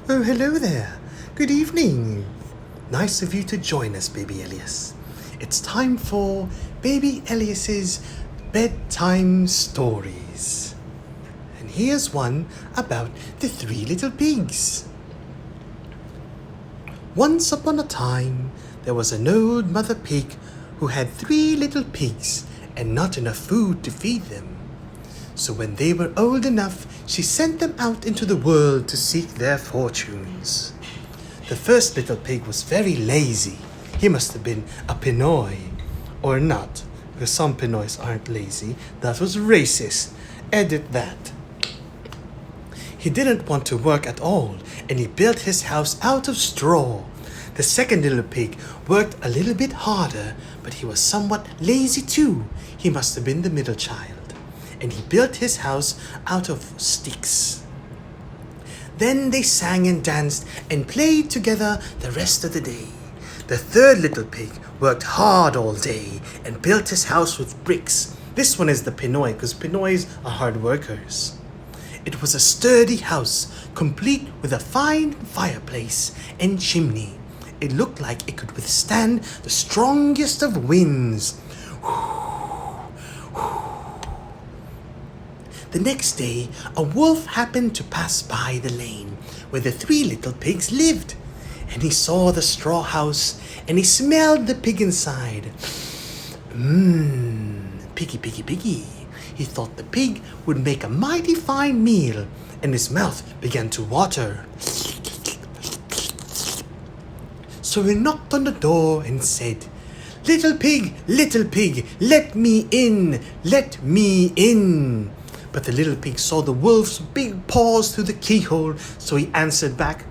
Oh, hello there. Good evening. Nice of you to join us, Baby Elias. It's time for Baby Elias's bedtime stories. And here's one about the three little pigs. Once upon a time, there was an old mother pig who had three little pigs and not enough food to feed them. So when they were old enough, she sent them out into the world to seek their fortunes. The first little pig was very lazy. He must have been a Pinoy. Or not, because some Pinoys aren't lazy. That was racist. Edit that. He didn't want to work at all, and he built his house out of straw. The second little pig worked a little bit harder, but he was somewhat lazy too. He must have been the middle child. And he built his house out of sticks. Then they sang and danced and played together the rest of the day. The third little pig worked hard all day and built his house with bricks. This one is the Pinoy, because Pinoys are hard workers. It was a sturdy house, complete with a fine fireplace and chimney. It looked like it could withstand the strongest of winds. The next day, a wolf happened to pass by the lane where the three little pigs lived. And he saw the straw house, and he smelled the pig inside. Piggy, piggy, piggy. He thought the pig would make a mighty fine meal, and his mouth began to water. So he knocked on the door and said, little pig, let me in, let me in." But the little pig saw the wolf's big paws through the keyhole, so he answered back,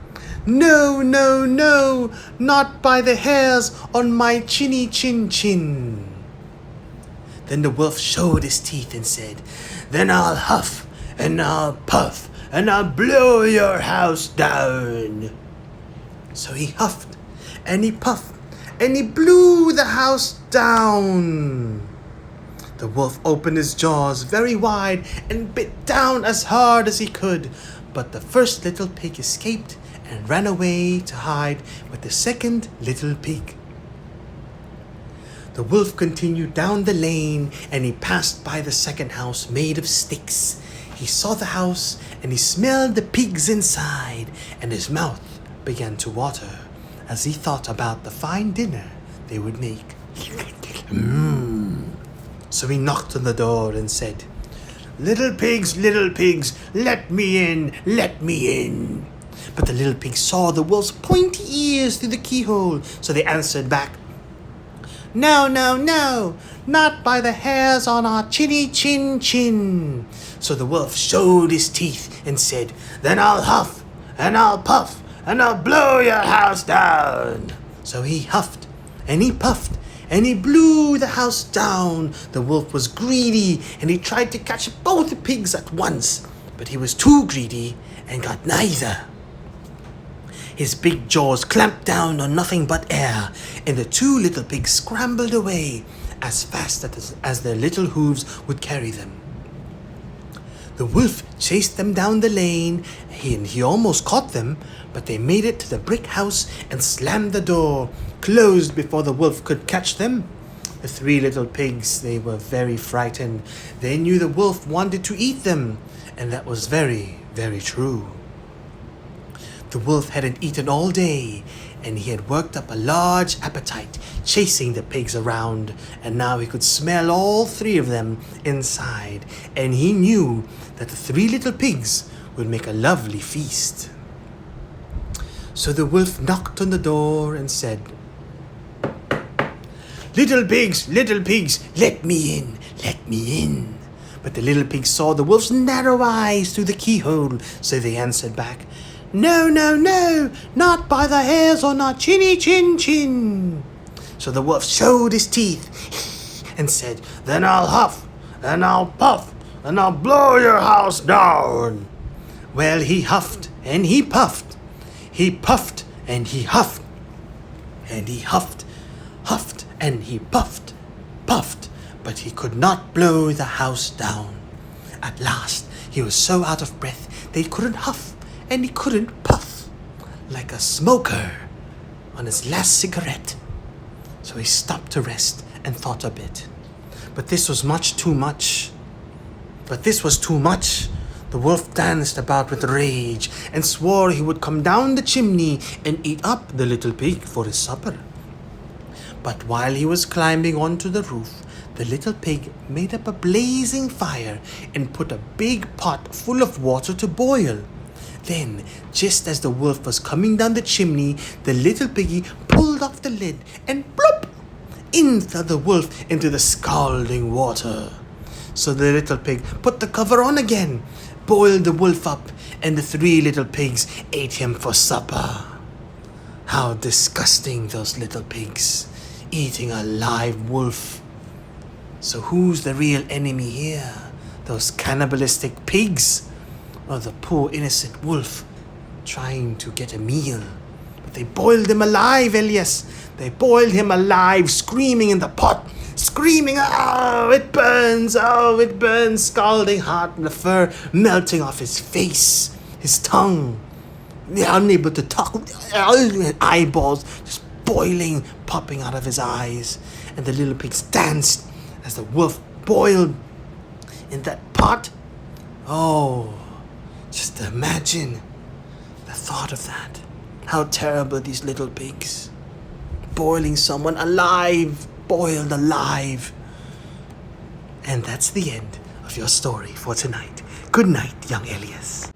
"No, no, no, not by the hairs on my chinny chin chin." Then the wolf showed his teeth and said, "Then I'll huff and I'll puff and I'll blow your house down." So he huffed and he puffed and he blew the house down. The wolf opened his jaws very wide and bit down as hard as he could, but the first little pig escaped and ran away to hide with the second little pig. The wolf continued down the lane and he passed by the second house made of sticks. He saw the house and he smelled the pigs inside, and his mouth began to water as he thought about the fine dinner they would make. So he knocked on the door and said, little pigs, let me in, let me in." But the little pigs saw the wolf's pointy ears through the keyhole, so they answered back, "No, no, no, not by the hairs on our chinny chin chin." So the wolf showed his teeth and said, "Then I'll huff and I'll puff and I'll blow your house down." So he huffed and he puffed and he blew the house down. The wolf was greedy and he tried to catch both the pigs at once, but he was too greedy and got neither. His big jaws clamped down on nothing but air, and the two little pigs scrambled away as fast as their little hooves would carry them. The wolf chased them down the lane, and he almost caught them, but they made it to the brick house and slammed the door, closed before the wolf could catch them. The three little pigs, they were very frightened. They knew the wolf wanted to eat them, and that was very, very true. The wolf hadn't eaten all day, and he had worked up a large appetite chasing the pigs around, and now he could smell all three of them inside, and he knew that the three little pigs would make a lovely feast. So the wolf knocked on the door and said, little pigs, let me in, let me in." But the little pigs saw the wolf's narrow eyes through the keyhole, so they answered back, "No, no, no, not by the hairs on our chinny chin chin." So the wolf showed his teeth and said, "Then I'll huff and I'll puff and I'll blow your house down." Well, he huffed and he puffed. He puffed and he huffed. And he huffed and he puffed, but he could not blow the house down. At last, he was so out of breath that he couldn't huff and he couldn't puff. like a smoker on his last cigarette. So he stopped to rest and thought a bit. But this was too much. The wolf danced about with rage and swore he would come down the chimney and eat up the little pig for his supper. But while he was climbing onto the roof, the little pig made up a blazing fire and put a big pot full of water to boil. Then, just as the wolf was coming down the chimney, the little piggy pulled off the lid and plop! In fell the wolf into the scalding water. So the little pig put the cover on again, boiled the wolf up, and the 3 little pigs ate him for supper. How disgusting, those little pigs, eating a live wolf. So who's the real enemy here? Those cannibalistic pigs? Or the poor innocent wolf trying to get a meal? But they boiled him alive, Elias. They boiled him alive, screaming in the pot. Screaming, oh, it burns, scalding hot, and the fur melting off his face, his tongue. They're unable to talk, eyeballs just boiling, popping out of his eyes. And the little pigs danced as the wolf boiled in that pot. Oh, just imagine the thought of that. How terrible, these little pigs. Boiling someone alive, boiled alive. And that's the end of your story for tonight. Good night, young Elias.